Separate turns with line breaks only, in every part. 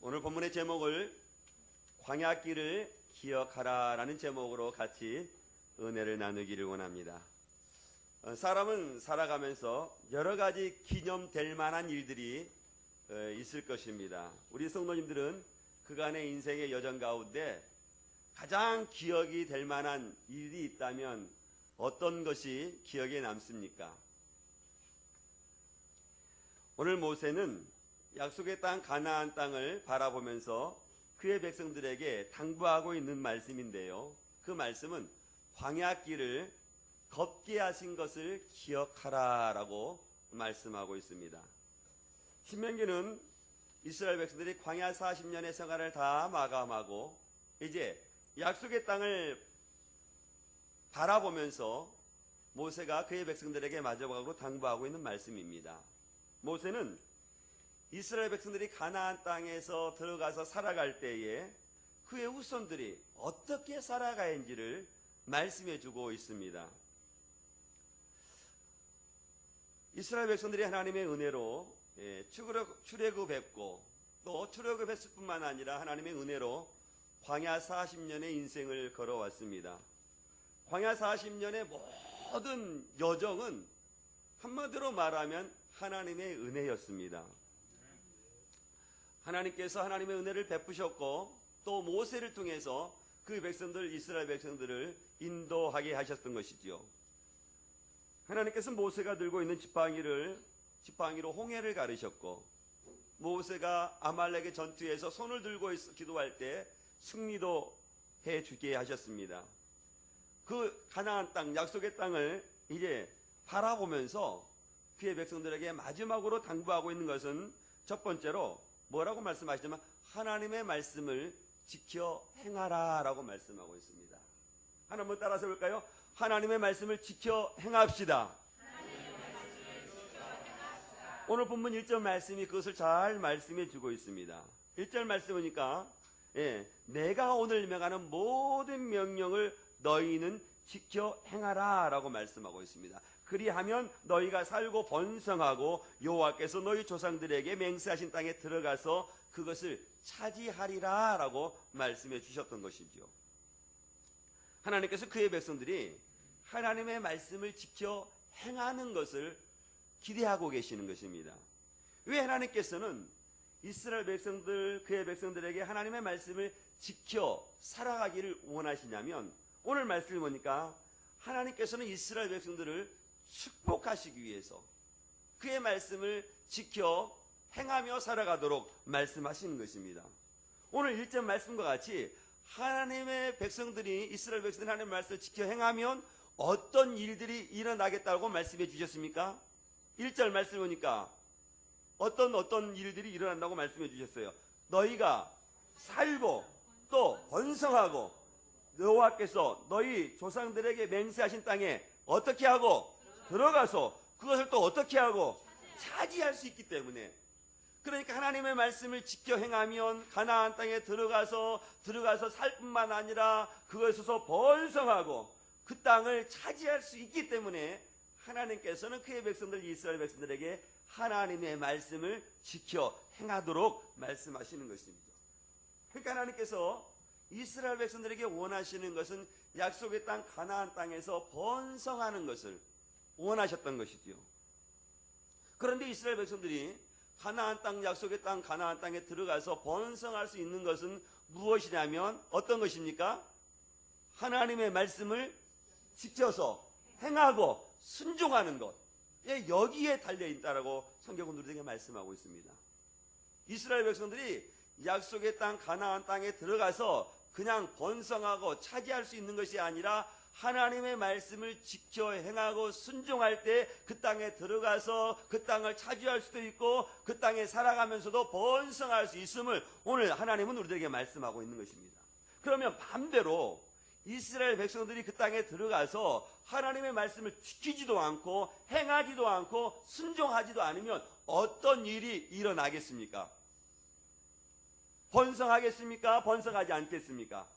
오늘 본문의 제목을 광야길을 기억하라라는 제목으로 같이 은혜를 나누기를 원합니다. 사람은 살아가면서 여러 가지 기념될 만한 일들이 있을 것입니다. 우리 성도님들은 그간의 인생의 여정 가운데 가장 기억이 될 만한 일이 있다면 어떤 것이 기억에 남습니까? 오늘 모세는 약속의 땅 가나안 땅을 바라보면서 그의 백성들에게 당부하고 있는 말씀인데요. 그 말씀은 광야길을 걷게 하신 것을 기억하라라고 말씀하고 있습니다. 신명기는 이스라엘 백성들이 광야 40년의 생활을 다 마감하고 이제 약속의 땅을 바라보면서 모세가 그의 백성들에게 마지막으로 당부하고 있는 말씀입니다. 모세는 이스라엘 백성들이 가나안 땅에서 들어가서 살아갈 때에 그의 후손들이 어떻게 살아가는지를 말씀해 주고 있습니다. 이스라엘 백성들이 하나님의 은혜로 출애굽했고 또 출애굽했을 뿐만 아니라 하나님의 은혜로 광야 40년의 인생을 걸어왔습니다. 광야 40년의 모든 여정은 한마디로 말하면 하나님의 은혜였습니다. 하나님께서 하나님의 은혜를 베푸셨고 또 모세를 통해서 그 백성들 이스라엘 백성들을 인도하게 하셨던 것이지요. 하나님께서 모세가 들고 있는 지팡이로 홍해를 가르셨고 모세가 아말렉의 전투에서 손을 들고 기도할 때 승리도 해주게 하셨습니다. 그 가나안 땅 약속의 땅을 이제 바라보면서 그의 백성들에게 마지막으로 당부하고 있는 것은 첫 번째로 뭐라고 말씀하시냐면 하나님의 말씀을 지켜 행하라 라고 말씀하고 있습니다. 하나 한번 따라서 볼까요? 하나님의 말씀을 지켜 행합시다. 오늘 본문 1절 말씀이 그것을 잘 말씀해 주고 있습니다. 1절 말씀이니까 내가 오늘 명하는 모든 명령을 너희는 지켜 행하라 라고 말씀하고 있습니다. 그리하면 너희가 살고 번성하고 여호와께서 너희 조상들에게 맹세하신 땅에 들어가서 그것을 차지하리라 라고 말씀해 주셨던 것이죠. 하나님께서 그의 백성들이 하나님의 말씀을 지켜 행하는 것을 기대하고 계시는 것입니다. 왜 하나님께서는 이스라엘 백성들 그의 백성들에게 하나님의 말씀을 지켜 살아가기를 원하시냐면 오늘 말씀을 보니까 하나님께서는 이스라엘 백성들을 축복하시기 위해서 그의 말씀을 지켜 행하며 살아가도록 말씀하시는 것입니다. 오늘 1절 말씀과 같이 하나님의 백성들이 이스라엘 백성들이 하나님의 말씀을 지켜 행하면 어떤 일들이 일어나겠다고 말씀해 주셨습니까? 1절 말씀 보니까 어떤 일들이 일어난다고 말씀해 주셨어요. 너희가 살고 또 번성하고 여호와께서 너희 조상들에게 맹세하신 땅에 어떻게 하고 들어가서 그것을 또 어떻게 하고 차지할 수 있기 때문에 그러니까 하나님의 말씀을 지켜 행하면 가나안 땅에 들어가서 살 뿐만 아니라 그것에서 번성하고 그 땅을 차지할 수 있기 때문에 하나님께서는 그의 백성들 이스라엘 백성들에게 하나님의 말씀을 지켜 행하도록 말씀하시는 것입니다. 그러니까 하나님께서 이스라엘 백성들에게 원하시는 것은 약속의 땅 가나안 땅에서 번성하는 것을 원하셨던 것이지요. 그런데 이스라엘 백성들이 가나안 땅 약속의 땅 가나안 땅에 들어가서 번성할 수 있는 것은 무엇이냐면 어떤 것입니까? 하나님의 말씀을 지켜서 행하고 순종하는 것. 여기에 달려있다라고 성경은 우리에게 말씀하고 있습니다. 이스라엘 백성들이 약속의 땅 가나안 땅에 들어가서 그냥 번성하고 차지할 수 있는 것이 아니라 하나님의 말씀을 지켜 행하고 순종할 때 그 땅에 들어가서 그 땅을 차지할 수도 있고 그 땅에 살아가면서도 번성할 수 있음을 오늘 하나님은 우리들에게 말씀하고 있는 것입니다. 그러면 반대로 이스라엘 백성들이 그 땅에 들어가서 하나님의 말씀을 지키지도 않고 행하지도 않고 순종하지도 않으면 어떤 일이 일어나겠습니까? 번성하겠습니까? 번성하지 않겠습니까?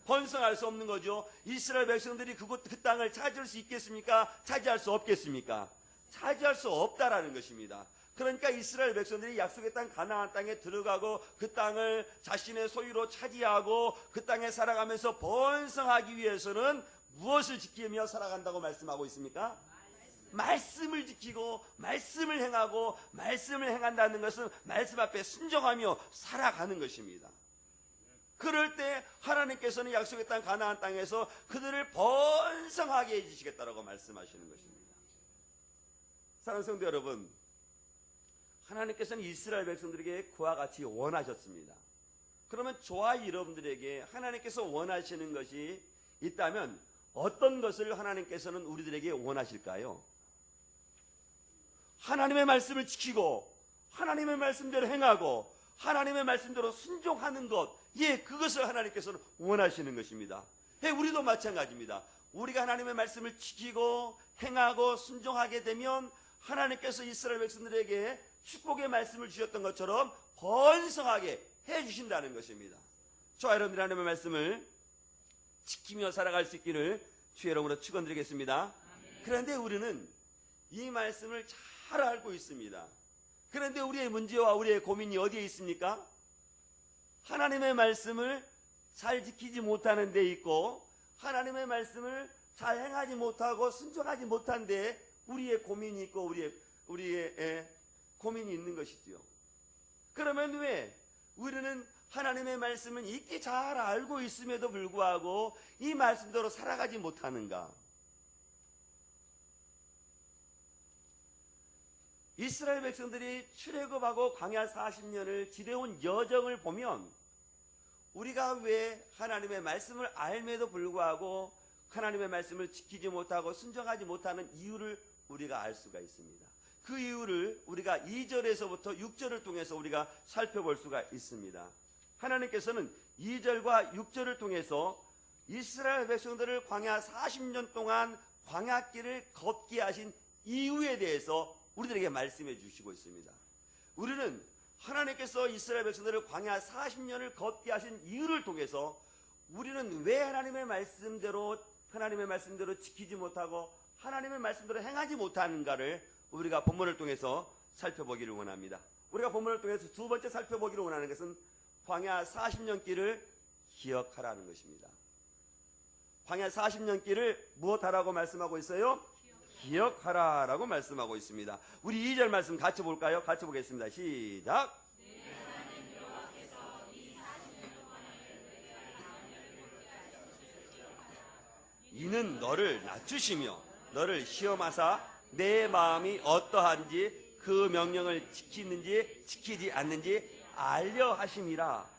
번성할 수 없는 거죠. 이스라엘 백성들이 그 땅을 차지할 수 있겠습니까? 차지할 수 없겠습니까? 차지할 수 없다라는 것입니다. 그러니까 이스라엘 백성들이 약속의 땅 가나안 땅에 들어가고 그 땅을 자신의 소유로 차지하고 그 땅에 살아가면서 번성하기 위해서는 무엇을 지키며 살아간다고 말씀하고 있습니까? 말씀을 지키고 말씀을 행하고 말씀을 행한다는 것은 말씀 앞에 순종하며 살아가는 것입니다. 그럴 때 하나님께서는 약속의 땅 가나안 땅에서 그들을 번성하게 해주시겠다라고 말씀하시는 것입니다. 사랑하는 성도 여러분, 하나님께서는 이스라엘 백성들에게 그와 같이 원하셨습니다. 그러면 저와 여러분들에게 하나님께서 원하시는 것이 있다면 어떤 것을 하나님께서는 우리들에게 원하실까요? 하나님의 말씀을 지키고 하나님의 말씀대로 행하고 하나님의 말씀대로 순종하는 것, 그것을 하나님께서는 원하시는 것입니다. 우리도 마찬가지입니다. 우리가 하나님의 말씀을 지키고 행하고 순종하게 되면 하나님께서 이스라엘 백성들에게 축복의 말씀을 주셨던 것처럼 번성하게 해주신다는 것입니다. 저와 여러분들이 하나님의 말씀을 지키며 살아갈 수 있기를 주의 이름으로 축원드리겠습니다. 그런데 우리는 이 말씀을 잘 알고 있습니다. 그런데 우리의 문제와 우리의 고민이 어디에 있습니까? 하나님의 말씀을 잘 지키지 못하는 데 있고 하나님의 말씀을 잘 행하지 못하고 순종하지 못한 데 우리의 고민이 있고 우리의 고민이 있는 것이지요. 그러면 왜 우리는 하나님의 말씀은 익히 잘 알고 있음에도 불구하고 이 말씀대로 살아가지 못하는가? 이스라엘 백성들이 출애굽하고 광야 40년을 지내온 여정을 보면 우리가 왜 하나님의 말씀을 알면에도 불구하고 하나님의 말씀을 지키지 못하고 순종하지 못하는 이유를 우리가 알 수가 있습니다. 그 이유를 우리가 2절에서부터 6절을 통해서 우리가 살펴볼 수가 있습니다. 하나님께서는 2절과 6절을 통해서 이스라엘 백성들을 광야 40년 동안 광야길을 걷게 하신 이유에 대해서 우리들에게 말씀해 주시고 있습니다. 우리는 하나님께서 이스라엘 백성들을 광야 40년을 걷게 하신 이유를 통해서 우리는 왜 하나님의 말씀대로 지키지 못하고 하나님의 말씀대로 행하지 못하는가를 우리가 본문을 통해서 살펴보기를 원합니다. 우리가 본문을 통해서 두 번째 살펴보기를 원하는 것은 광야 40년 길을 기억하라는 것입니다. 광야 40년 길을 무엇하라고 말씀하고 있어요? 기억하라라고 말씀하고 있습니다. 우리 2절 말씀 같이 볼까요? 같이 보겠습니다. 시작. 이는 너를 낮추시며 너를 시험하사 내 마음이 어떠한지 그 명령을 지키는지 지키지 않는지 알려 하심이라.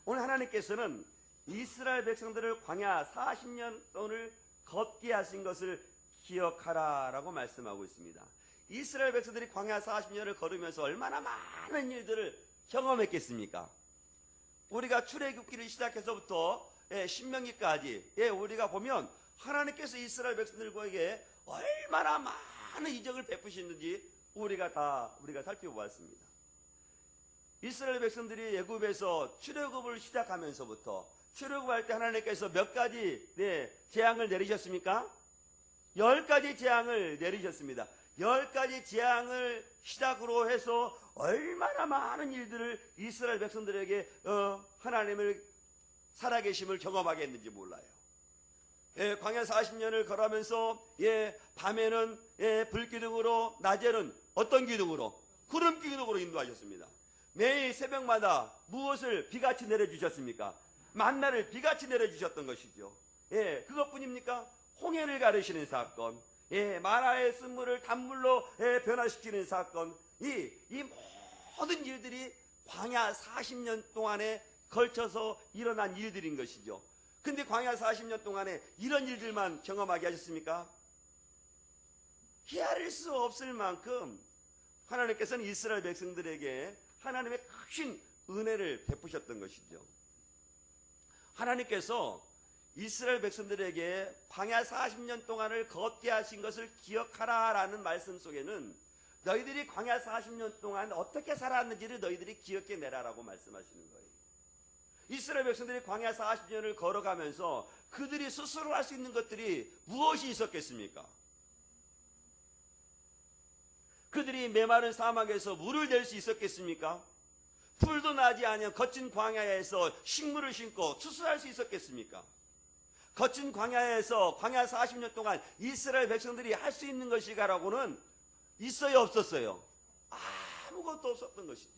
오늘 하나님께서는 이스라엘 백성들을 광야 40년 동안을 걷게 하신 것을 기억하라라고 말씀하고 있습니다. 이스라엘 백성들이 광야 40년을 걸으면서 얼마나 많은 일들을 경험했겠습니까? 우리가 출애굽기를 시작해서부터 신명기까지 우리가 보면 하나님께서 이스라엘 백성들에게 얼마나 많은 이적을 베푸시는지 우리가 살펴보았습니다. 이스라엘 백성들이 애굽에서 출애굽을 시작하면서부터 출애굽할 때 하나님께서 몇 가지 재앙을 내리셨습니까? 10가지 재앙을 내리셨습니다. 10가지 재앙을 시작으로 해서 얼마나 많은 일들을 이스라엘 백성들에게 하나님을 살아계심을 경험하게 했는지 몰라요. 광야 40년을 걸어가면서 밤에는 불기둥으로, 낮에는 어떤 기둥으로? 구름 기둥으로 인도하셨습니다. 매일 새벽마다 무엇을 비같이 내려주셨습니까? 만나를 비같이 내려주셨던 것이죠. 그것뿐입니까? 홍해를 가르시는 사건, 마라의 쓴물을 단물로 변화시키는 사건, 이 모든 일들이 광야 40년 동안에 걸쳐서 일어난 일들인 것이죠. 근데 광야 40년 동안에 이런 일들만 경험하게 하셨습니까? 헤아릴 수 없을 만큼 하나님께서는 이스라엘 백성들에게 하나님의 크신 은혜를 베푸셨던 것이죠. 하나님께서 이스라엘 백성들에게 광야 40년 동안을 걷게 하신 것을 기억하라라는 말씀 속에는 너희들이 광야 40년 동안 어떻게 살았는지를 너희들이 기억해내라라고 말씀하시는 거예요. 이스라엘 백성들이 광야 40년을 걸어가면서 그들이 스스로 할 수 있는 것들이 무엇이 있었겠습니까? 그들이 메마른 사막에서 물을 낼 수 있었겠습니까? 풀도 나지 않은 거친 광야에서 식물을 심고 추수할 수 있었겠습니까? 거친 광야에서 광야 40년 동안 이스라엘 백성들이 할 수 있는 것이가라고는 있어요, 없었어요? 아무것도 없었던 것이죠.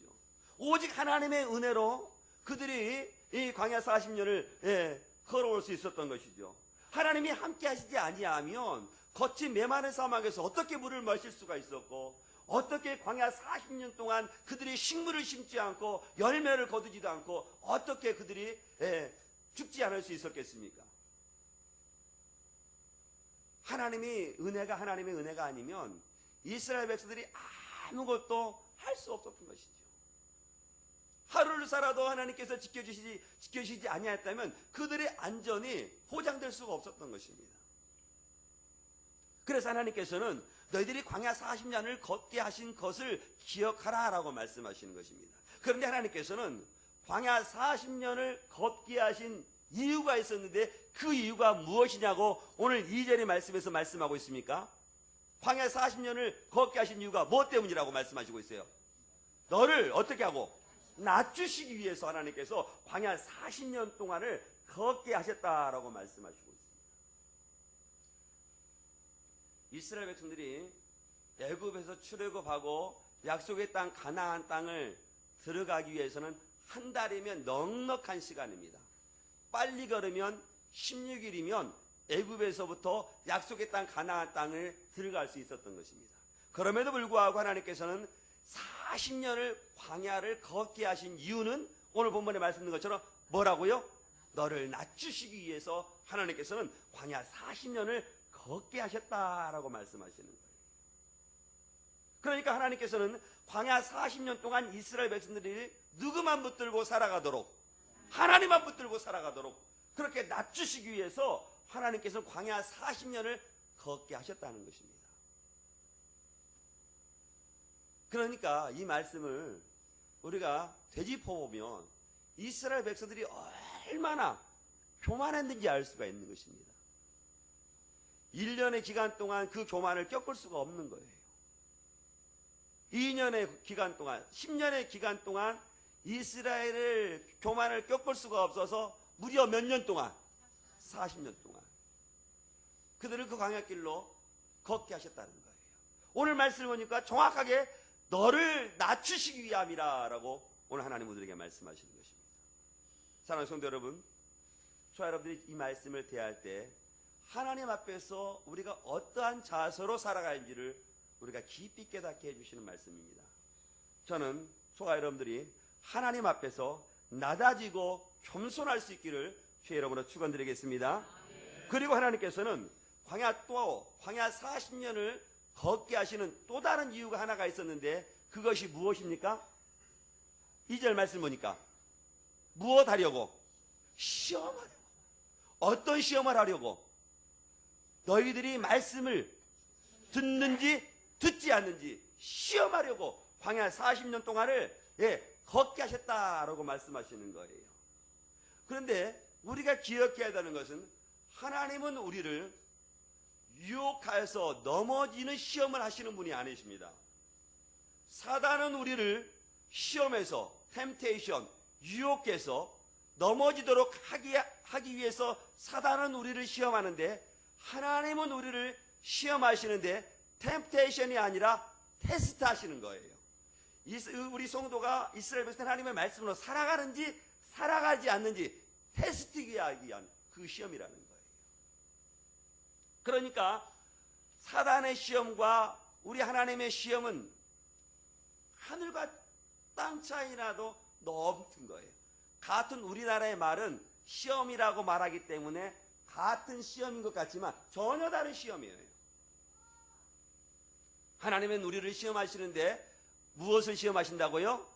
오직 하나님의 은혜로 그들이 이 광야 40년을 걸어올 수 있었던 것이죠. 하나님이 함께 하시지 아니하면 거친 메마른 사막에서 어떻게 물을 마실 수가 있었고, 어떻게 광야 40년 동안 그들이 식물을 심지 않고 열매를 거두지도 않고 어떻게 그들이 죽지 않을 수 있었겠습니까? 하나님의 은혜가 아니면 이스라엘 백성들이 아무것도 할 수 없었던 것이죠. 하루를 살아도 하나님께서 지켜주시지 아니하였다면 그들의 안전이 보장될 수가 없었던 것입니다. 그래서 하나님께서는 너희들이 광야 40년을 걷게 하신 것을 기억하라 라고 말씀하시는 것입니다. 그런데 하나님께서는 광야 40년을 걷게 하신 이유가 있었는데 그 이유가 무엇이냐고 오늘 2절의 말씀에서 말씀하고 있습니까? 광야 40년을 걷게 하신 이유가 무엇 때문이라고 말씀하시고 있어요? 너를 어떻게 하고? 낮추시기 위해서 하나님께서 광야 40년 동안을 걷게 하셨다라고 말씀하시고 있습니다. 이스라엘 백성들이 애굽에서 출애굽하고 약속의 땅 가나안 땅을 들어가기 위해서는 한 달이면 넉넉한 시간입니다. 빨리 걸으면 16일이면 애굽에서부터 약속의 땅 가나안 땅을 들어갈 수 있었던 것입니다. 그럼에도 불구하고 하나님께서는 40년을 광야를 걷게 하신 이유는 오늘 본문에 말씀드린 것처럼 뭐라고요? 너를 낮추시기 위해서 하나님께서는 광야 40년을 걷게 하셨다라고 말씀하시는 거예요. 그러니까 하나님께서는 광야 40년 동안 이스라엘 백성들이 누구만 붙들고 살아가도록, 하나님만 붙들고 살아가도록 그렇게 낮추시기 위해서 하나님께서는 광야 40년을 걷게 하셨다는 것입니다. 그러니까 이 말씀을 우리가 되짚어보면 이스라엘 백성들이 얼마나 교만했는지 알 수가 있는 것입니다. 1년의 기간 동안 그 교만을 겪을 수가 없는 거예요. 2년의 기간 동안, 10년의 기간 동안 이스라엘을 교만을 겪을 수가 없어서 무려 몇 년 동안? 40년 동안 그들을 그 광야길로 걷게 하셨다는 거예요. 오늘 말씀을 보니까 정확하게 너를 낮추시기 위함이라 라고 오늘 하나님 우리에게 말씀하시는 것입니다. 사랑하는 성도 여러분, 저와 여러분들이 이 말씀을 대할 때 하나님 앞에서 우리가 어떠한 자세로 살아가는지를 우리가 깊이 깨닫게 해주시는 말씀입니다. 저는 저와 여러분들이 하나님 앞에서 낮아지고 겸손할 수 있기를 주의 이름으로 축원드리겠습니다. 그리고 하나님께서는 광야 40년을 걷게 하시는 또 다른 이유가 하나가 있었는데 그것이 무엇입니까? 2절 말씀 보니까 무엇 하려고? 시험하려고. 어떤 시험을 하려고? 너희들이 말씀을 듣는지 듣지 않는지 시험하려고 광야 40년 동안을 걷게 하셨다라고 말씀하시는 거예요. 그런데 우리가 기억해야 되는 것은 하나님은 우리를 유혹하여서 넘어지는 시험을 하시는 분이 아니십니다. 사단은 우리를 시험에서 템테이션, 유혹해서 넘어지도록 하기 위해서 사단은 우리를 시험하는데 하나님은 우리를 시험하시는데 템테이션이 아니라 테스트 하시는 거예요. 우리 성도가 이스라엘 백성 하나님의 말씀으로 살아가는지 살아가지 않는지 테스트하기 위한 그 시험이라는 거예요. 그러니까 사단의 시험과 우리 하나님의 시험은 하늘과 땅 차이 나도 넘는 거예요. 같은 우리나라의 말은 시험이라고 말하기 때문에 같은 시험인 것 같지만 전혀 다른 시험이에요. 하나님은 우리를 시험하시는데 무엇을 시험하신다고요?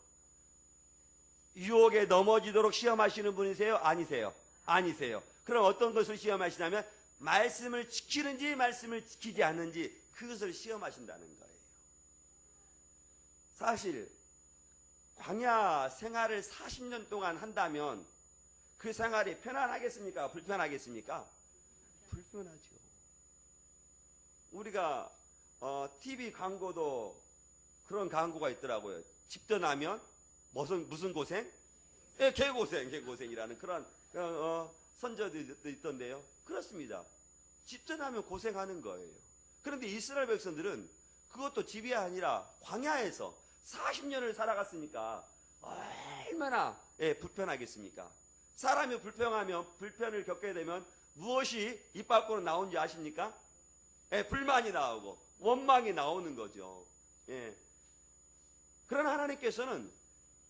유혹에 넘어지도록 시험하시는 분이세요? 아니세요? 아니세요. 그럼 어떤 것을 시험하시냐면 말씀을 지키는지 말씀을 지키지 않는지 그것을 시험하신다는 거예요. 사실 광야 생활을 40년 동안 한다면 그 생활이 편안하겠습니까? 불편하겠습니까? 불편하죠. 우리가 TV 광고도 그런 광고가 있더라고요. 집 떠나면 무슨 고생? 예, 개고생이라는 그런 선저도 있던데요. 그렇습니다. 집 떠나면 고생하는 거예요. 그런데 이스라엘 백성들은 그것도 집이 아니라 광야에서 40년을 살아갔으니까 얼마나 불편하겠습니까? 사람이 불편을 겪게 되면 무엇이 입 밖으로 나오는지 아십니까? 불만이 나오고 원망이 나오는 거죠. 그러나 하나님께서는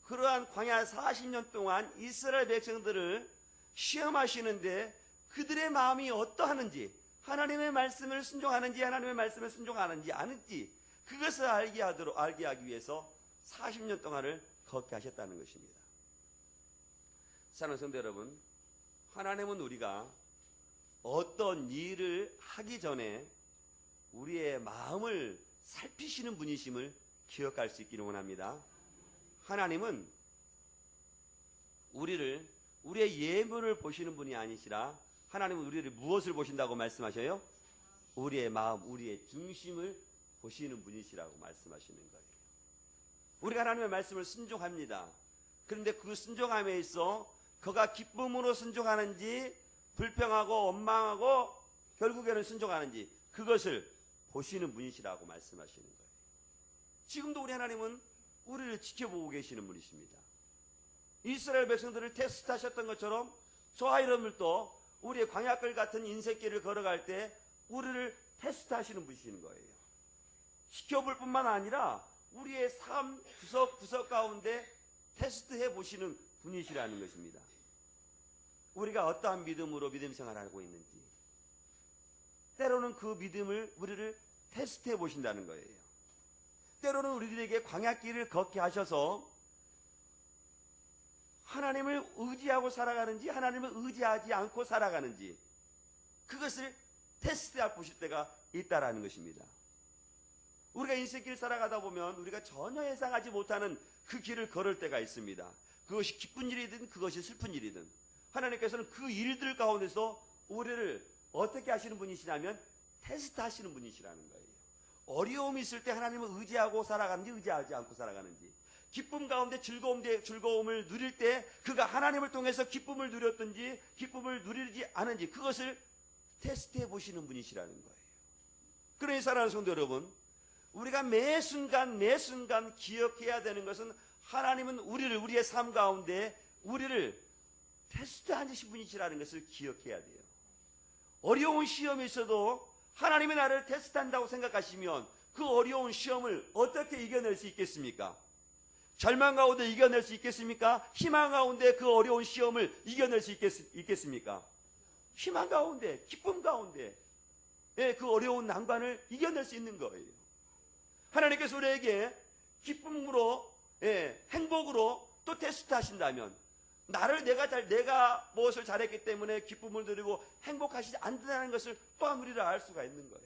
그러한 광야 40년 동안 이스라엘 백성들을 시험하시는데 그들의 마음이 어떠하는지, 하나님의 말씀을 순종하는지 하나님의 말씀을 순종하는지 아는지 그것을 알게 하기 위해서 40년 동안을 걷게 하셨다는 것입니다. 사랑하는 성도 여러분, 하나님은 우리가 어떤 일을 하기 전에 우리의 마음을 살피시는 분이심을 기억할 수 있기를 원합니다. 하나님은 우리의 예물을 보시는 분이 아니시라 하나님은 우리를 무엇을 보신다고 말씀하셔요? 우리의 마음, 우리의 중심을 보시는 분이시라고 말씀하시는 거예요. 우리가 하나님의 말씀을 순종합니다. 그런데 그 순종함에 있어 그가 기쁨으로 순종하는지 불평하고 원망하고 결국에는 순종하는지 그것을 보시는 분이시라고 말씀하시는 거예요. 지금도 우리 하나님은 우리를 지켜보고 계시는 분이십니다. 이스라엘 백성들을 테스트하셨던 것처럼 저와 여러분들도 우리의 광야길 같은 인생길을 걸어갈 때 우리를 테스트하시는 분이시는 거예요. 지켜볼 뿐만 아니라 우리의 삶 구석구석 가운데 테스트해 보시는 분이시라는 것입니다. 우리가 어떠한 믿음으로 믿음 생활하고 있는지 때로는 그 믿음을 우리를 테스트해 보신다는 거예요. 때로는 우리들에게 광야길을 걷게 하셔서 하나님을 의지하고 살아가는지 하나님을 의지하지 않고 살아가는지 그것을 테스트해 보실 때가 있다라는 것입니다. 우리가 인생길 살아가다 보면 우리가 전혀 예상하지 못하는 그 길을 걸을 때가 있습니다. 그것이 기쁜 일이든 그것이 슬픈 일이든 하나님께서는 그 일들 가운데서 우리를 어떻게 하시는 분이시냐면 테스트 하시는 분이시라는 거예요. 어려움이 있을 때 하나님을 의지하고 살아가는지 의지하지 않고 살아가는지 기쁨 가운데 즐거움을 누릴 때 그가 하나님을 통해서 기쁨을 누렸든지 기쁨을 누리지 않은지 그것을 테스트해 보시는 분이시라는 거예요. 그러니 사랑하는 성도 여러분, 우리가 매 순간 기억해야 되는 것은 하나님은 우리의 삶 가운데 우리를 테스트하시는 분이시라는 것을 기억해야 돼요. 어려운 시험이 있어도 하나님이 나를 테스트한다고 생각하시면 그 어려운 시험을 어떻게 이겨낼 수 있겠습니까? 절망 가운데 이겨낼 수 있겠습니까? 희망 가운데 그 어려운 시험을 이겨낼 수 있겠습니까? 희망 가운데, 기쁨 가운데 그 어려운 난관을 이겨낼 수 있는 거예요. 하나님께서 우리에게 기쁨으로, 행복으로 또 테스트 하신다면 내가 무엇을 잘했기 때문에 기쁨을 누리고 행복하시지 않는다는 것을 또한 우리를 알 수가 있는 거예요.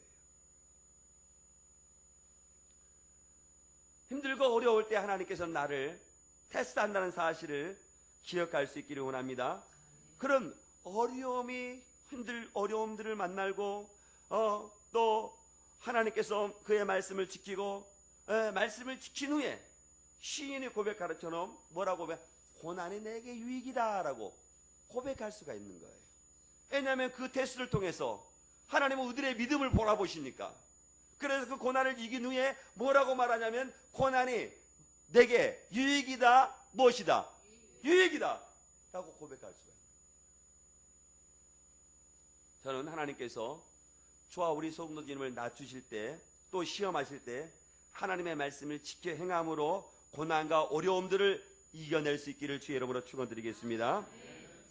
힘들고 어려울 때 하나님께서는 나를 테스트한다는 사실을 기억할 수 있기를 원합니다. 그런 어려움들을 만나고 또 하나님께서 그의 말씀을 지키고 말씀을 지킨 후에 시인이 고백하는 것처럼 뭐라고 고백? 고난이 내게 유익이다라고 고백할 수가 있는 거예요. 왜냐하면 그 테스트를 통해서 하나님은 우리의 믿음을 보라보시니까. 그래서 그 고난을 이긴 후에 뭐라고 말하냐면 고난이 내게 유익이다. 무엇이다? 유익이다 라고 고백할 수가 있는 거예요. 저는 하나님께서 저와 우리 성도님을 낮추실 때 또 시험하실 때 하나님의 말씀을 지켜 행함으로 고난과 어려움들을 이겨낼 수 있기를 주의 이름으로 축원드리겠습니다.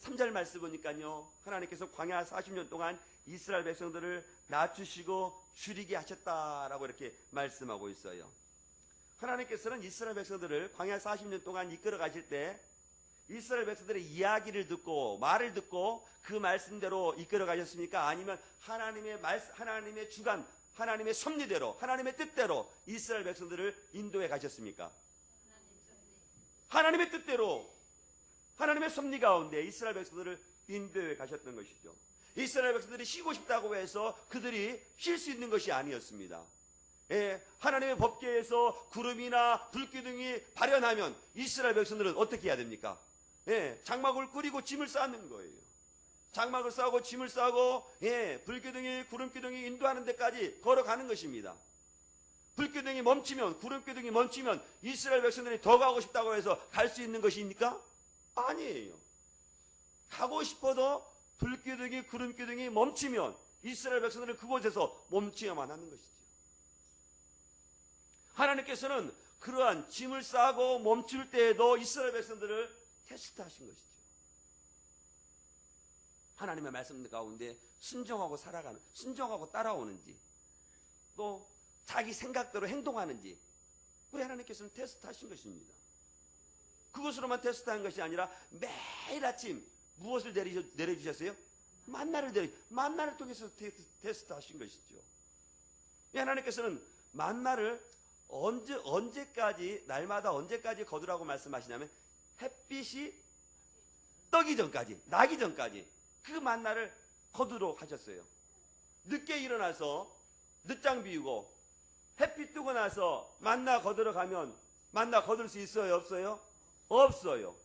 3절 말씀 보니까요, 하나님께서 광야 40년 동안 이스라엘 백성들을 낮추시고 줄이게 하셨다라고 이렇게 말씀하고 있어요. 하나님께서는 이스라엘 백성들을 광야 40년 동안 이끌어 가실 때 이스라엘 백성들의 이야기를 듣고 말을 듣고 그 말씀대로 이끌어 가셨습니까? 아니면 하나님의 주관, 하나님의 섭리대로, 하나님의 뜻대로 이스라엘 백성들을 인도해 가셨습니까? 하나님의 뜻대로, 하나님의 섭리 가운데 이스라엘 백성들을 인도해 가셨던 것이죠. 이스라엘 백성들이 쉬고 싶다고 해서 그들이 쉴 수 있는 것이 아니었습니다. 하나님의 법궤에서 구름이나 불기둥이 발현하면 이스라엘 백성들은 어떻게 해야 됩니까? 장막을 꾸리고 짐을 쌓는 거예요. 장막을 쌓고 짐을 쌓고 불기둥이 구름기둥이 인도하는 데까지 걸어가는 것입니다. 불기둥이 멈추면, 구름기둥이 멈추면 이스라엘 백성들이 더 가고 싶다고 해서 갈 수 있는 것입니까? 아니에요. 가고 싶어도 불기둥이 구름기둥이 멈추면 이스라엘 백성들은 그곳에서 멈추어야만 하는 것이죠. 하나님께서는 그러한 짐을 싸고 멈출 때에도 이스라엘 백성들을 테스트하신 것이죠. 하나님의 말씀 가운데 순종하고 살아가는, 순종하고 따라오는지, 또 자기 생각대로 행동하는지 우리 하나님께서는 테스트하신 것입니다. 그것으로만 테스트한 것이 아니라 매일 아침 무엇을 내려주셨어요? 만나를 통해서 테스트하신 것이죠. 하나님께서는 만나를 언제까지, 날마다 언제까지 거두라고 말씀하시냐면 햇빛이 뜨기 전까지, 나기 전까지 그 만나를 거두도록 하셨어요. 늦게 일어나서 늦장 비우고 햇빛 뜨고 나서 만나 거두러 가면 만나 거둘 수 있어요? 없어요? 없어요.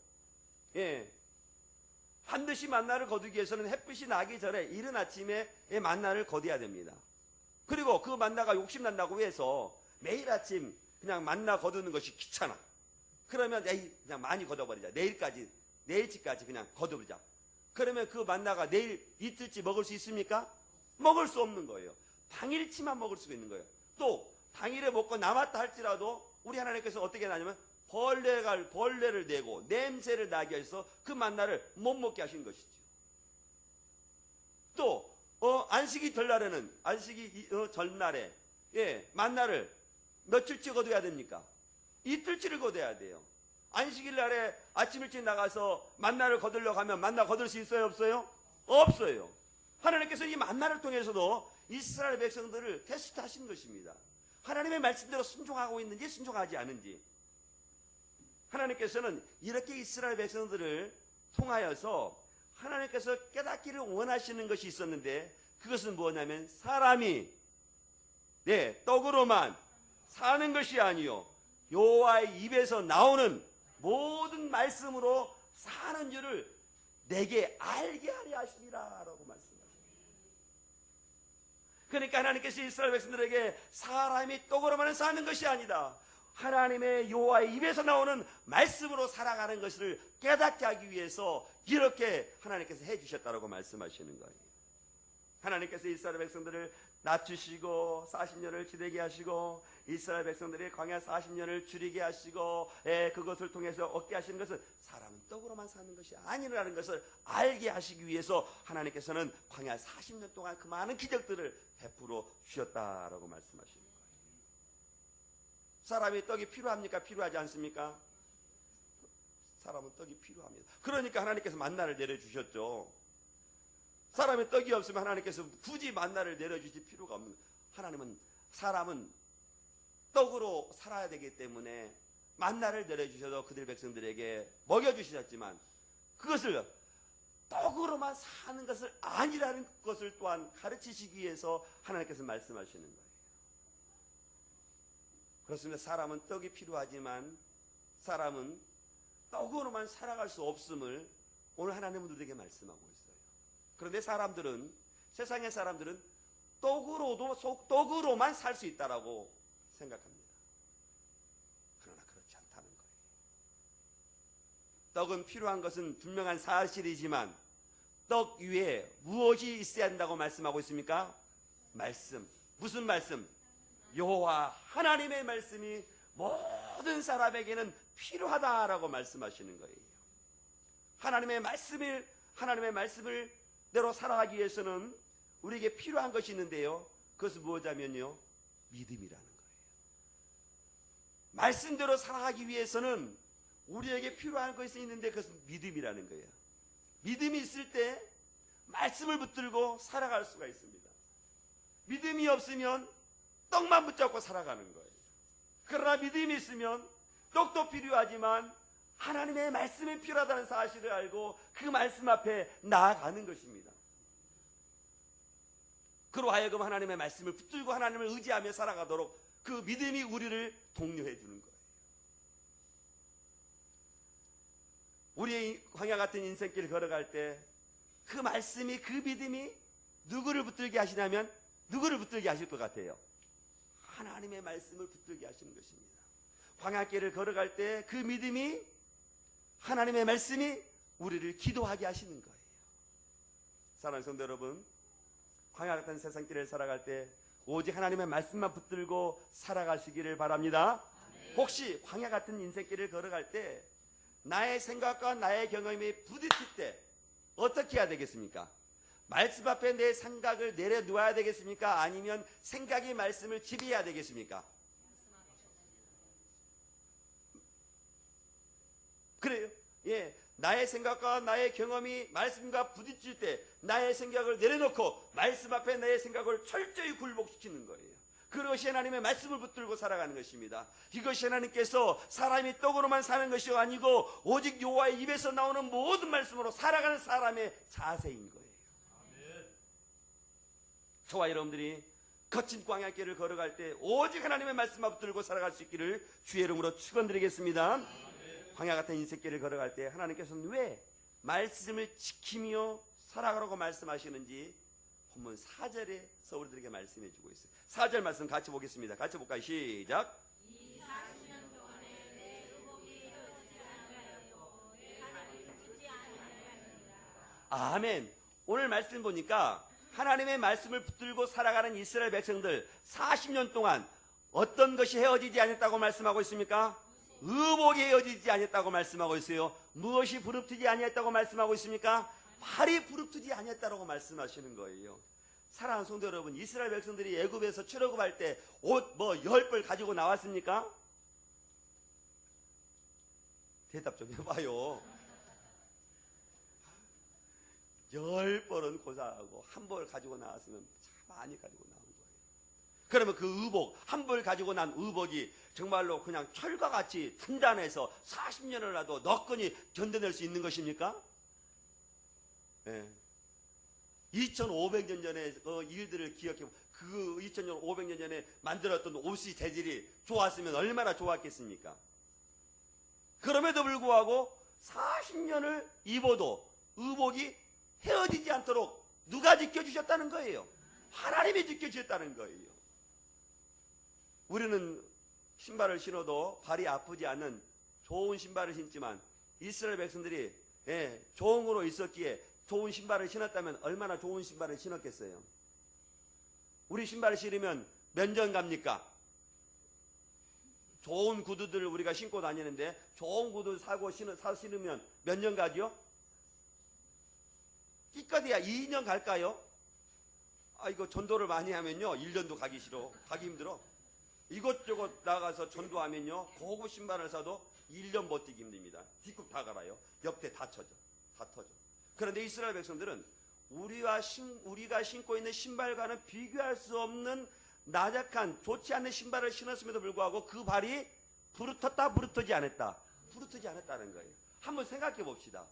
반드시 만나를 거두기 위해서는 햇빛이 나기 전에 이른 아침에 만나를 거둬야 됩니다. 그리고 그 만나가 욕심난다고 해서 매일 아침 그냥 만나 거두는 것이 귀찮아. 그러면 그냥 많이 거둬버리자. 내일치까지 그냥 거둬버리자. 그러면 그 만나가 내일 이틀치 먹을 수 있습니까? 먹을 수 없는 거예요. 당일치만 먹을 수 있는 거예요. 또 당일에 먹고 남았다 할지라도 우리 하나님께서 어떻게 하냐면 벌레를 내고 냄새를 나게 해서 그 만나를 못 먹게 하신 것이죠. 또 안식이 전날에는 안식이 전날에 만나를 며칠치 거둬야 됩니까? 이틀치를 거둬야 돼요. 안식일 날에 아침 일찍 나가서 만나를 거두려고 하면 만나 거둘 수 있어요? 없어요? 없어요. 하나님께서 이 만나를 통해서도 이스라엘 백성들을 테스트하신 것입니다. 하나님의 말씀대로 순종하고 있는지 순종하지 않은지. 하나님께서는 이렇게 이스라엘 백성들을 통하여서 하나님께서 깨닫기를 원하시는 것이 있었는데 그것은 뭐냐면 사람이 떡으로만 사는 것이 아니요 여호와의 입에서 나오는 모든 말씀으로 사는 줄을 내게 알게 하려 하시니라라고 말씀하십니다. 그러니까 하나님께서 이스라엘 백성들에게 사람이 떡으로만 사는 것이 아니다. 하나님의 여호와의 입에서 나오는 말씀으로 살아가는 것을 깨닫게 하기 위해서 이렇게 하나님께서 해주셨다고 말씀하시는 거예요. 하나님께서 이스라엘 백성들을 낮추시고 40년을 지내게 하시고 이스라엘 백성들이 광야 40년을 줄이게 하시고 그것을 통해서 얻게 하시는 것은 사람은 떡으로만 사는 것이 아니라는 것을 알게 하시기 위해서 하나님께서는 광야 40년 동안 그 많은 기적들을 베풀어 주셨다라고 말씀하시는 거예요. 사람이 떡이 필요합니까? 필요하지 않습니까? 사람은 떡이 필요합니다. 그러니까 하나님께서 만나를 내려주셨죠. 사람의 떡이 없으면 하나님께서 굳이 만나를 내려주실 필요가 없는 거예요. 사람은 떡으로 살아야 되기 때문에 만나를 내려주셔서 그들 백성들에게 먹여주셨지만 그것을 떡으로만 사는 것을 아니라는 것을 또한 가르치시기 위해서 하나님께서 말씀하시는 거예요. 그렇습니다. 사람은 떡이 필요하지만 사람은 떡으로만 살아갈 수 없음을 오늘 하나님은 우리에게 말씀하고 있어요. 그런데 세상의 사람들은 떡으로만 살 수 있다라고 생각합니다. 그러나 그렇지 않다는 거예요. 떡은 필요한 것은 분명한 사실이지만 떡 위에 무엇이 있어야 한다고 말씀하고 있습니까? 말씀. 무슨 말씀? 여호와 하나님의 말씀이 모든 사람에게는 필요하다라고 말씀하시는 거예요. 하나님의 말씀을 대로 살아가기 위해서는 우리에게 필요한 것이 있는데요. 그것은 무엇이냐면요, 믿음이라는 거예요. 말씀대로 살아가기 위해서는 우리에게 필요한 것이 있는데 그것은 믿음이라는 거예요. 믿음이 있을 때 말씀을 붙들고 살아갈 수가 있습니다. 믿음이 없으면 떡만 붙잡고 살아가는 거예요. 그러나 믿음이 있으면 떡도 필요하지만 하나님의 말씀이 필요하다는 사실을 알고 그 말씀 앞에 나아가는 것입니다. 그로 하여금 하나님의 말씀을 붙들고 하나님을 의지하며 살아가도록 그 믿음이 우리를 독려해 주는 거예요. 우리의 광야 같은 인생길을 걸어갈 때 그 말씀이, 그 믿음이 누구를 붙들게 하시냐면, 누구를 붙들게 하실 것 같아요? 하나님의 말씀을 붙들게 하시는 것입니다. 광야길을 걸어갈 때 그 믿음이, 하나님의 말씀이 우리를 기도하게 하시는 거예요. 사랑하는 성도 여러분, 광야 같은 세상길을 살아갈 때 오직 하나님의 말씀만 붙들고 살아가시기를 바랍니다. 혹시 광야 같은 인생길을 걸어갈 때 나의 생각과 나의 경험이 부딪힐 때 어떻게 해야 되겠습니까? 말씀 앞에 내 생각을 내려놓아야 되겠습니까? 아니면 생각이 말씀을 지배해야 되겠습니까? 그래요. 예, 나의 생각과 나의 경험이 말씀과 부딪힐 때 나의 생각을 내려놓고 말씀 앞에 나의 생각을 철저히 굴복시키는 거예요. 그것이 하나님의 말씀을 붙들고 살아가는 것입니다. 이것이 하나님께서 사람이 떡으로만 사는 것이 아니고 오직 여호와의 입에서 나오는 모든 말씀으로 살아가는 사람의 자세인 거예요. 저와 여러분들이 거친 광야길을 걸어갈 때 오직 하나님의 말씀만 붙들고 살아갈 수 있기를 주의 이름으로 축원드리겠습니다. 광야 같은 인생길을 걸어갈 때 하나님께서는 왜 말씀을 지키며 살아가라고 말씀하시는지 본문 4절에서 우리들에게 말씀해 주고 있어요. 4절 말씀 같이 보겠습니다. 같이 볼까요? 시작.
이 40년 동안에 내 의복이 헤어지지 아니하였고 내 발이 붙지 아니하였느니라.
아멘. 오늘 말씀 보니까 하나님의 말씀을 붙들고 살아가는 이스라엘 백성들 40년 동안 어떤 것이 헤어지지 않았다고 말씀하고 있습니까? 의복이 헤어지지 않았다고 말씀하고 있어요. 무엇이 부릅뜨지 아니했다고 말씀하고 있습니까? 발이 부릅뜨지 아니했다고 말씀하시는 거예요. 사랑하는 성도 여러분, 이스라엘 백성들이 애굽에서 출애굽할 때 옷 10벌 가지고 나왔습니까? 대답 좀 해봐요. 10벌은 고사하고 한 벌 가지고 나왔으면 참 많이 가지고 나온 거예요. 그러면 그 의복, 한 벌 가지고 난 의복이 정말로 그냥 철과 같이 단단해서 40년을 놔도 너끈히 견뎌낼 수 있는 것입니까? 네. 2500년 전에 그 일들을 기억해, 그 2500년 전에 만들었던 옷의 재질이 좋았으면 얼마나 좋았겠습니까? 그럼에도 불구하고 40년을 입어도 의복이 헤어지지 않도록 누가 지켜주셨다는 거예요? 하나님이 지켜주셨다는 거예요. 우리는 신발을 신어도 발이 아프지 않는 좋은 신발을 신지만 이스라엘 백성들이 종으로 있었기에 좋은 신발을 신었다면 얼마나 좋은 신발을 신었겠어요? 우리 신발을 신으면 몇 년 갑니까? 좋은 구두들을 우리가 신고 다니는데 좋은 구두 사고 신으면 몇 년 가죠? 끼까지야 2년 갈까요? 이거 전도를 많이 하면요 1년도 가기 싫어, 가기 힘들어. 이것저것 나가서 전도하면요 고급 신발을 사도 1년 버티기 힘듭니다. 뒷굽 다 갈아요. 옆에 다 터져. 그런데 이스라엘 백성들은 우리가 신고 있는 신발과는 비교할 수 없는 나약한 좋지 않은 신발을 신었음에도 불구하고 그 발이 부르텄다 부르트지 않았다, 부르트지 않았다는 거예요. 한번 생각해 봅시다.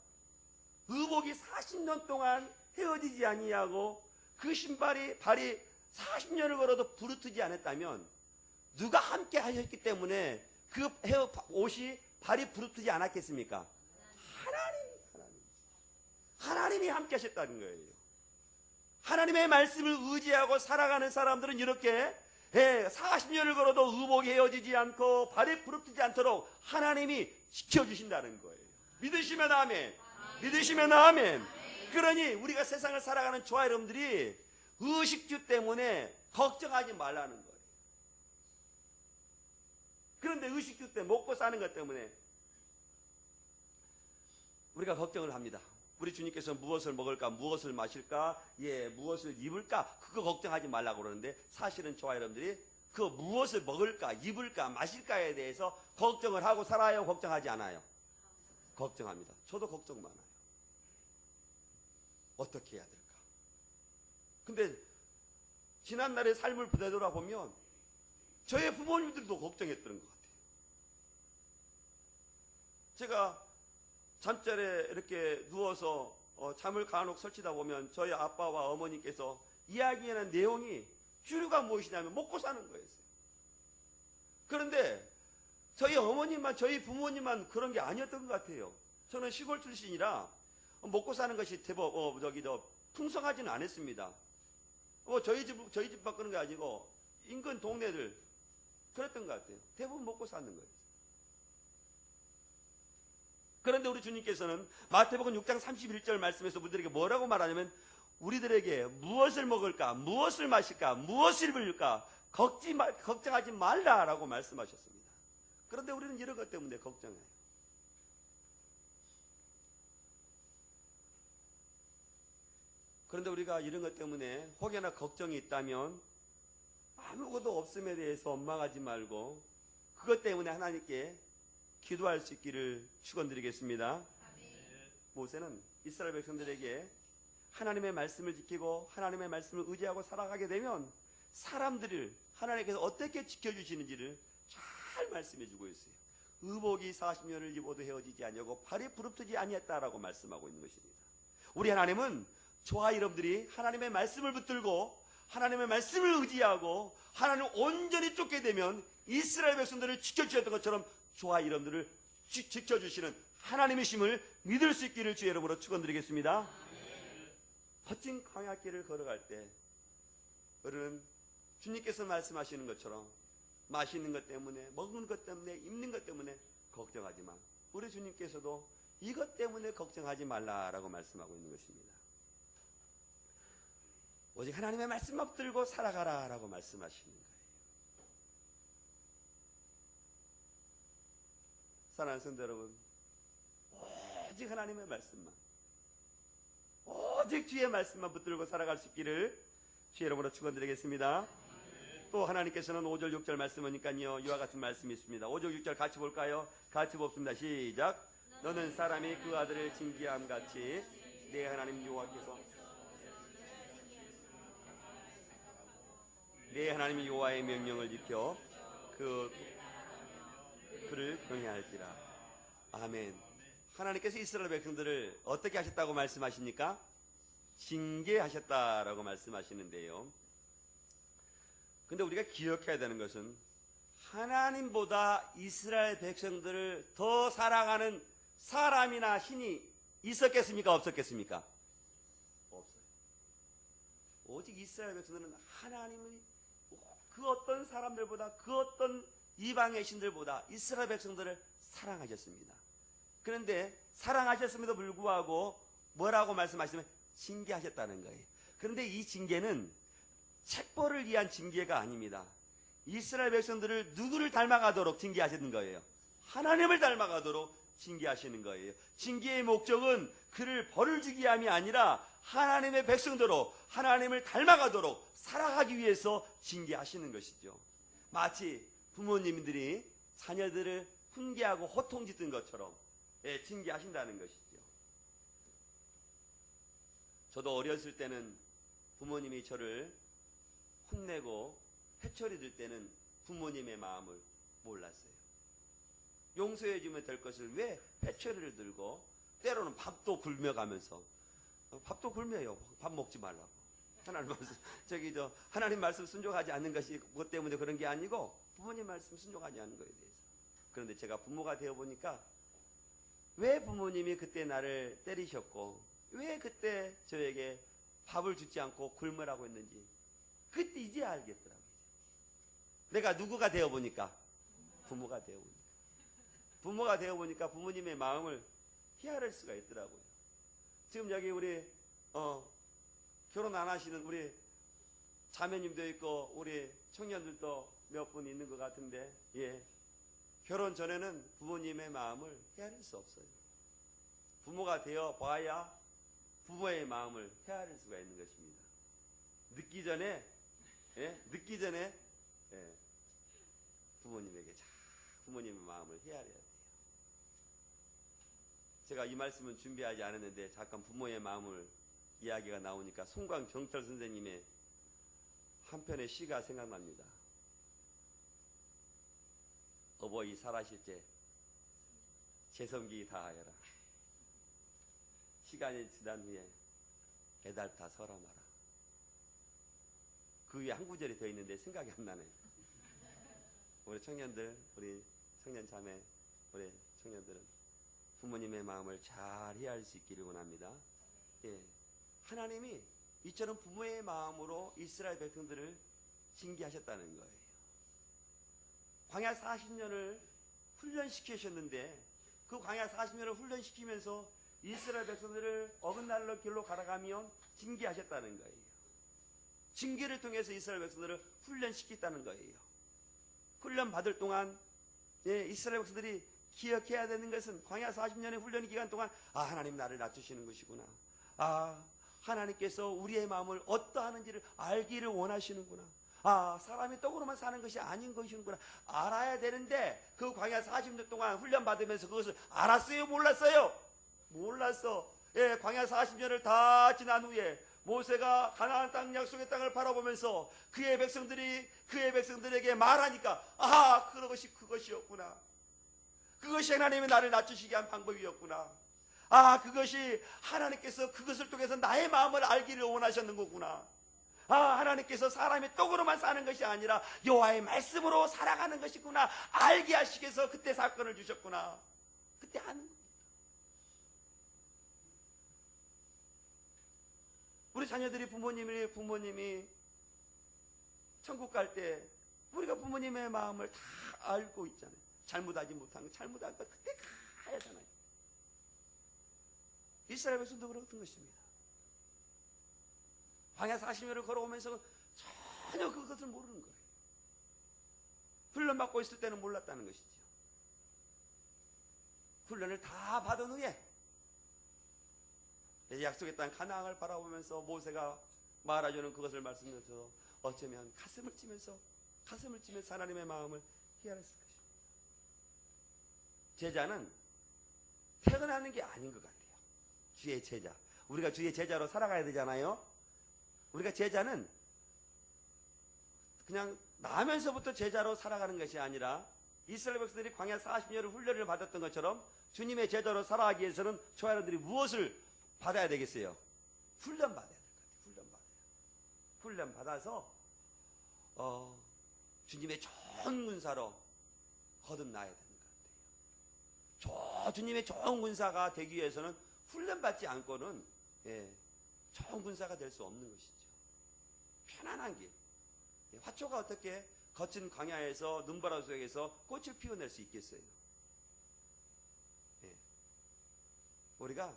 의복이 40년 동안 헤어지지 아니하고 그 발이 40년을 걸어도 부르트지 않았다면 누가 함께 하셨기 때문에 그 옷이 발이 부르트지 않았겠습니까? 하나님이 함께 하셨다는 거예요. 하나님의 말씀을 의지하고 살아가는 사람들은 이렇게 40년을 걸어도 의복이 헤어지지 않고 발이 부르트지 않도록 하나님이 지켜주신다는 거예요. 믿으시면 아멘. 믿으시면 아멘. 그러니 우리가 세상을 살아가는 저와 여러분들이 의식주 때문에 걱정하지 말라는 거예요. 그런데 의식주 때문에 먹고 사는 것 때문에 우리가 걱정을 합니다. 우리 주님께서 무엇을 먹을까, 무엇을 마실까, 무엇을 입을까, 그거 걱정하지 말라고 그러는데 사실은 저와 여러분들이 그 무엇을 먹을까, 입을까, 마실까에 대해서 걱정을 하고 살아요, 걱정하지 않아요? 걱정합니다. 저도 걱정 많아요. 어떻게 해야 될까? 근데 지난날의 삶을 되돌아보면 저의 부모님들도 걱정했던 것 같아요. 제가 잠자리에 이렇게 누워서 잠을 간혹 설치다 보면 저희 아빠와 어머니께서 이야기하는 내용이 주류가 무엇이냐면 먹고 사는 거였어요. 그런데 저희 어머님만, 저희 부모님만 그런 게 아니었던 것 같아요. 저는 시골 출신이라 먹고 사는 것이 제법 풍성하지는 않았습니다. 저희 집 바꾸는 게 아니고 인근 동네들 그랬던 것 같아요. 대부분 먹고 사는 거예요. 그런데 우리 주님께서는 마태복음 6장 31절 말씀에서 우리들에게 뭐라고 말하냐면 우리들에게 무엇을 먹을까, 무엇을 마실까, 무엇을 입을까 걱정하지 말라라고 말씀하셨습니다. 그런데 우리는 이런 것 때문에 걱정해요. 그런데 우리가 이런 것 때문에 혹여나 걱정이 있다면 아무것도 없음에 대해서 원망하지 말고 그것 때문에 하나님께 기도할 수 있기를 축원드리겠습니다. 모세는 이스라엘 백성들에게 하나님의 말씀을 지키고 하나님의 말씀을 의지하고 살아가게 되면 사람들을 하나님께서 어떻게 지켜주시는지를 잘 말씀해주고 있어요. 의복이 40년을 입어도 헤어지지 아니하고 발이 부릅뜨지 아니했다라고 말씀하고 있는 것입니다. 우리 하나님은 저와 여러분들이 하나님의 말씀을 붙들고 하나님의 말씀을 의지하고 하나님을 온전히 쫓게 되면 이스라엘 백성들을 지켜주셨던 것처럼 저와 여러분들을 지켜주시는 하나님이심을 믿을 수 있기를 주의 이름으로 축원드리겠습니다. 거친 광야길을 걸어갈 때 우리는 주님께서 말씀하시는 것처럼 마시는 것 때문에, 먹는 것 때문에, 입는 것 때문에 걱정하지만 우리 주님께서도 이것 때문에 걱정하지 말라라고 말씀하고 있는 것입니다. 오직 하나님의 말씀만 붙들고 살아가라라고 말씀하시는 거예요. 사랑하는 성도 여러분, 오직 하나님의 말씀만, 오직 주의 말씀만 붙들고 살아갈 수 있기를 주의 이름으로 축원드리겠습니다. 또 하나님께서는 5절 6절 말씀하니까요, 이와 같은 말씀이 있습니다. 5절 6절 같이 볼까요? 같이 봅습니다. 시작. 너는 사람이 그 아들을 징계함 같이 내 하나님 여호와께서 내 하나님 여호와의 명령을 지켜 그를 경외할지라. 아멘. 하나님께서 이스라엘 백성들을 어떻게 하셨다고 말씀하십니까? 징계하셨다라고 말씀하시는데요. 근데 우리가 기억해야 되는 것은 하나님보다 이스라엘 백성들을 더 사랑하는 사람이나 신이 있었겠습니까? 없었겠습니까? 없어요. 오직 이스라엘 백성들은 하나님의 그 어떤 사람들보다, 그 어떤 이방의 신들보다 이스라엘 백성들을 사랑하셨습니다. 그런데 사랑하셨음에도 불구하고 뭐라고 말씀하시면 징계하셨다는 거예요. 그런데 이 징계는 책벌을 위한 징계가 아닙니다. 이스라엘 백성들을 누구를 닮아가도록 징계하시는 거예요? 하나님을 닮아가도록 징계하시는 거예요. 징계의 목적은 그를 벌을 주기 위함이 아니라 하나님의 백성대로 하나님을 닮아가도록 살아가기 위해서 징계하시는 것이죠. 마치 부모님들이 자녀들을 훈계하고 호통짓는 것처럼 징계하신다는 것이죠. 저도 어렸을 때는 부모님이 저를 혼내고 회초리 들 때는 부모님의 마음을 몰랐어요. 용서해 주면 될 것을 왜 회초리를 들고 때로는 밥도 굶여가면서 밥도 굶여요. 밥 먹지 말라고. 하나님 말씀 순종하지 않는 것이 그것 때문에 그런 게 아니고 부모님 말씀 순종하지 않는 거에 대해서. 그런데 제가 부모가 되어 보니까 왜 부모님이 그때 나를 때리셨고 왜 그때 저에게 밥을 주지 않고 굶으라고 했는지 그때 이제 알겠더라고요. 내가 누구가 되어 보니까 부모가 되어 보니까 부모가 되어 보니까 부모님의 마음을 헤아릴 수가 있더라고요. 지금 여기 우리 결혼 안 하시는 우리 자매님도 있고 우리 청년들도 몇 분 있는 것 같은데 결혼 전에는 부모님의 마음을 헤아릴 수 없어요. 부모가 되어 봐야 부모의 마음을 헤아릴 수가 있는 것입니다. 늦기 전에 부모님에게 부모님의 마음을 헤아려야 돼요. 제가 이 말씀은 준비하지 않았는데 잠깐 부모의 마음을 이야기가 나오니까 송광정철 선생님의 한 편의 시가 생각납니다. 어버이 살아실 때 재성기 다하여라. 시간이 지난 후에 애달다 서라 마라. 그 위에 한 구절이 더 있는데 생각이 안 나네. 우리 청년들, 우리 청년 자매, 우리 청년들은 부모님의 마음을 잘 이해할 수 있기를 원합니다. 예, 하나님이 이처럼 부모의 마음으로 이스라엘 백성들을 징계하셨다는 거예요. 광야 40년을 훈련시키셨는데 그 광야 40년을 훈련시키면서 이스라엘 백성들을 어긋날로 길로 가라가면 징계하셨다는 거예요. 징계를 통해서 이스라엘 백성들을 훈련시켰다는 거예요. 훈련 받을 동안 이스라엘 백성들이 기억해야 되는 것은 광야 40년의 훈련 기간 동안 하나님 나를 낮추시는 것이구나. 하나님께서 우리의 마음을 어떠하는지를 알기를 원하시는구나. 사람이 떡으로만 사는 것이 아닌 것이구나. 알아야 되는데 그 광야 40년 동안 훈련 받으면서 그것을 알았어요? 몰랐어요? 몰랐어. 광야 40년을 다 지난 후에 모세가 가나안 땅 약속의 땅을 바라보면서 그의 백성들에게 말하니까 그것이었구나. 그것이 하나님이 나를 낮추시게 한 방법이었구나. 그것이 하나님께서 그것을 통해서 나의 마음을 알기를 원하셨는 거구나. 하나님께서 사람이 떡으로만 사는 것이 아니라 여호와의 말씀으로 살아가는 것이구나. 알게 하시기 위해서 그때 사건을 주셨구나. 그때 아는 겁니다. 우리 자녀들이 부모님이 천국 갈 때 우리가 부모님의 마음을 다 알고 있잖아요. 잘못하지 못한 거, 잘못한 거 그때 가야 하잖아요. 이스라엘 백성도 그렇던 것입니다. 광야 40년을 걸어오면서 전혀 그것을 모르는 거예요. 훈련받고 있을 때는 몰랐다는 것이죠. 훈련을 다 받은 후에 약속의 땅 가나안을 바라보면서 모세가 말해주는 그것을 말씀드려서 어쩌면 가슴을 찌면서 하나님의 마음을 헤아렸을 것입니다. 제자는 퇴근하는 게 아닌 것 같아요. 주의 제자. 우리가 주의 제자로 살아가야 되잖아요. 우리가 제자는 그냥 나면서부터 제자로 살아가는 것이 아니라 이스라엘 백성들이 광야 40년을 훈련을 받았던 것처럼 주님의 제자로 살아가기 위해서는 저 여러분들이 무엇을 받아야 되겠어요? 훈련 받아야 될 것 같아요. 훈련 받아서 주님의 좋은 군사로 거듭나야 되는 것 같아요. 주님의 좋은 군사가 되기 위해서는 훈련받지 않고는 좋은 군사가 될 수 없는 것이죠. 편안한 길. 화초가 어떻게 거친 광야에서 눈바람 속에서 꽃을 피워낼 수 있겠어요? 우리가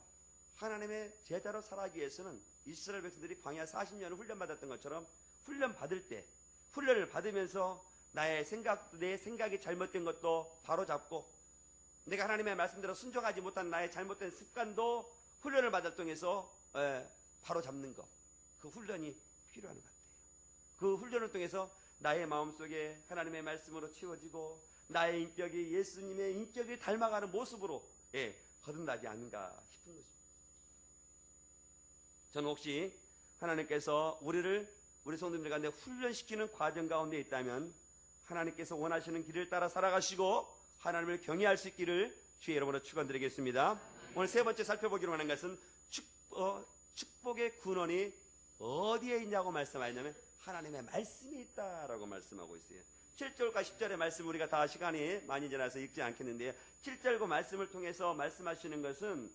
하나님의 제자로 살아가기 위해서는 이스라엘 백성들이 광야 40년을 훈련받았던 것처럼 훈련을 받으면서 내 생각이 잘못된 것도 바로잡고 내가 하나님의 말씀대로 순종하지 못한 나의 잘못된 습관도 훈련을 받을 통해서 바로잡는 것. 그 훈련이 필요한 것 같아요. 그 훈련을 통해서 나의 마음속에 하나님의 말씀으로 채워지고 나의 인격이 예수님의 인격을 닮아가는 모습으로 거듭나지 않는가 싶은 것입니다. 저는 혹시 하나님께서 우리 성도들 가운데 훈련시키는 과정 가운데 있다면 하나님께서 원하시는 길을 따라 살아가시고 하나님을 경외할 수 있기를 주의 이름으로 축원드리겠습니다. 오늘 세 번째 살펴보기로 하는 것은 축복의 근원이 어디에 있냐고 말씀하냐면 하나님의 말씀이 있다라고 말씀하고 있어요. 7절과 10절의 말씀 우리가 다 시간이 많이 지나서 읽지 않겠는데요. 7절과 말씀을 통해서 말씀하시는 것은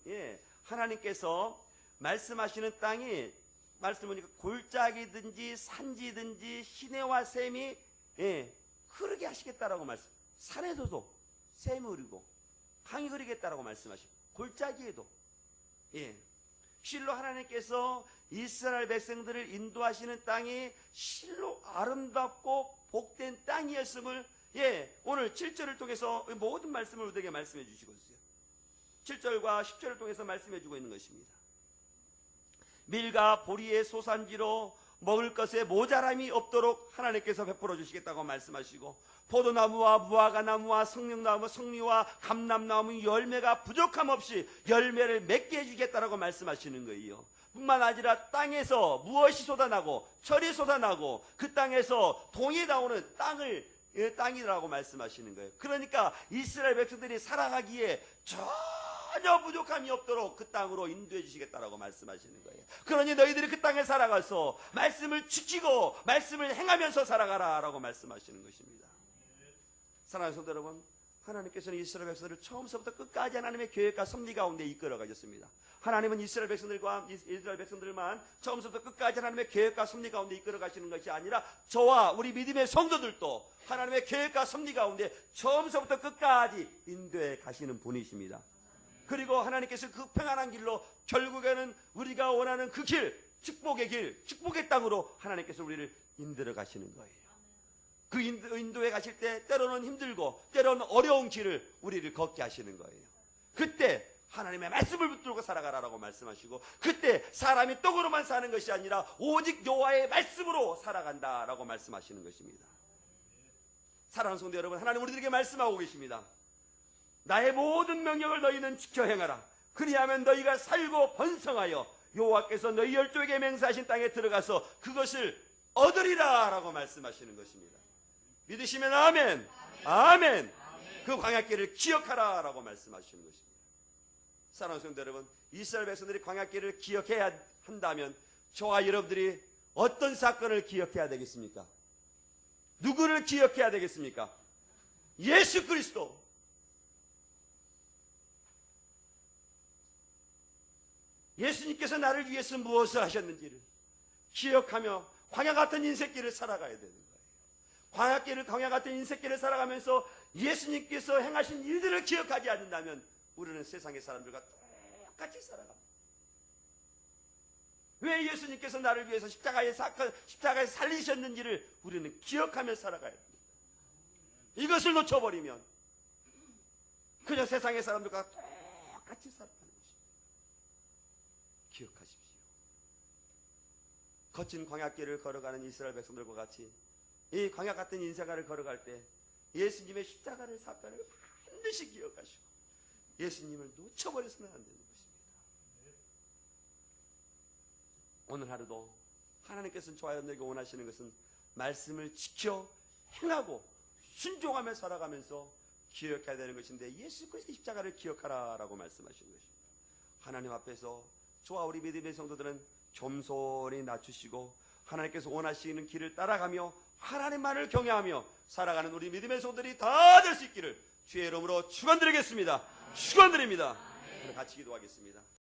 하나님께서 말씀하시는 땅이 말씀 보니까 골짜기든지 산지든지 시내와 샘이 흐르게 하시겠다라고 말씀. 산에서도 샘이 흐르고 강이 흐르겠다라고 말씀하시고 골짜기에도 실로 하나님께서 이스라엘 백성들을 인도하시는 땅이 실로 아름답고 복된 땅이었음을 오늘 7절을 통해서 모든 말씀을 우리에게 말씀해 주시고 있어요. 7절과 10절을 통해서 말씀해 주고 있는 것입니다. 밀과 보리의 소산지로 먹을 것에 모자람이 없도록 하나님께서 베풀어 주시겠다고 말씀하시고 포도나무와 무화과나무와 석류나무, 석류와 감람나무 열매가 부족함 없이 열매를 맺게 해주겠다라고 말씀하시는 거예요. 뿐만 아니라 땅에서 무엇이 솟아나고 철이 솟아나고 그 땅에서 동이 나오는 땅이라고 말씀하시는 거예요. 그러니까 이스라엘 백성들이 살아가기에 전혀 부족함이 없도록 그 땅으로 인도해 주시겠다라고 말씀하시는 거예요. 그러니 너희들이 그 땅에 살아가서 말씀을 지키고 말씀을 행하면서 살아가라라고 말씀하시는 것입니다. 사랑하는 성도 여러분, 하나님께서는 이스라엘 백성들을 처음부터 끝까지 하나님의 계획과 섭리 가운데 이끌어 가셨습니다. 하나님은 이스라엘 백성들만 처음부터 끝까지 하나님의 계획과 섭리 가운데 이끌어 가시는 것이 아니라 저와 우리 믿음의 성도들도 하나님의 계획과 섭리 가운데 처음부터 끝까지 인도해 가시는 분이십니다. 그리고 하나님께서 그 평안한 길로 결국에는 우리가 원하는 그 길, 축복의 길, 축복의 땅으로 하나님께서 우리를 인도해 가시는 거예요. 그 인도에 가실 때 때로는 힘들고 때로는 어려운 길을 우리를 걷게 하시는 거예요. 그때 하나님의 말씀을 붙들고 살아가라라고 말씀하시고, 그때 사람이 떡으로만 사는 것이 아니라 오직 여호와의 말씀으로 살아간다라고 말씀하시는 것입니다. 사랑하는 성도 여러분, 하나님 우리들에게 말씀하고 계십니다. 나의 모든 명령을 너희는 지켜 행하라. 그리하면 너희가 살고 번성하여 여호와께서 너희 열조에게 맹세하신 땅에 들어가서 그것을 얻으리라 라고 말씀하시는 것입니다. 믿으시면 아멘. 아멘. 그 광야길을 기억하라 라고 말씀하시는 것입니다. 사랑하는 성도 여러분, 이스라엘 백성들이 광야길을 기억해야 한다면 저와 여러분들이 어떤 사건을 기억해야 되겠습니까? 누구를 기억해야 되겠습니까? 예수 그리스도. 예수님께서 나를 위해서 무엇을 하셨는지를 기억하며 광야 같은 인생길을 살아가야 되는 거예요. 광야 같은 인생길을 살아가면서 예수님께서 행하신 일들을 기억하지 않는다면 우리는 세상의 사람들과 똑같이 살아갑니다. 왜 예수님께서 나를 위해서 십자가에 살리셨는지를 우리는 기억하며 살아가야 됩니다. 이것을 놓쳐버리면 그저 세상의 사람들과 똑같이 살아가는 것입니다. 기억하십시오. 거친 광야길을 걸어가는 이스라엘 백성들과 같이 이 광야 같은 인생을 걸어갈 때 예수님의 십자가의 사건을 반드시 기억하시고 예수님을 놓쳐버려서는 안 되는 것입니다. 오늘 하루도 하나님께서는 저와 여러분에게 원하시는 것은 말씀을 지켜 행하고 순종하며 살아가면서 기억해야 되는 것인데, 예수 그리스도의 십자가를 기억하라라고 말씀하시는 것입니다. 하나님 앞에서 저와 우리 믿음의 성도들은 겸손히 낮추시고 하나님께서 원하시는 길을 따라가며 하나님만을 경외하며 살아가는 우리 믿음의 성도들이 다 될 수 있기를 주의 이름으로 축원드리겠습니다. 축원드립니다. 같이 기도하겠습니다.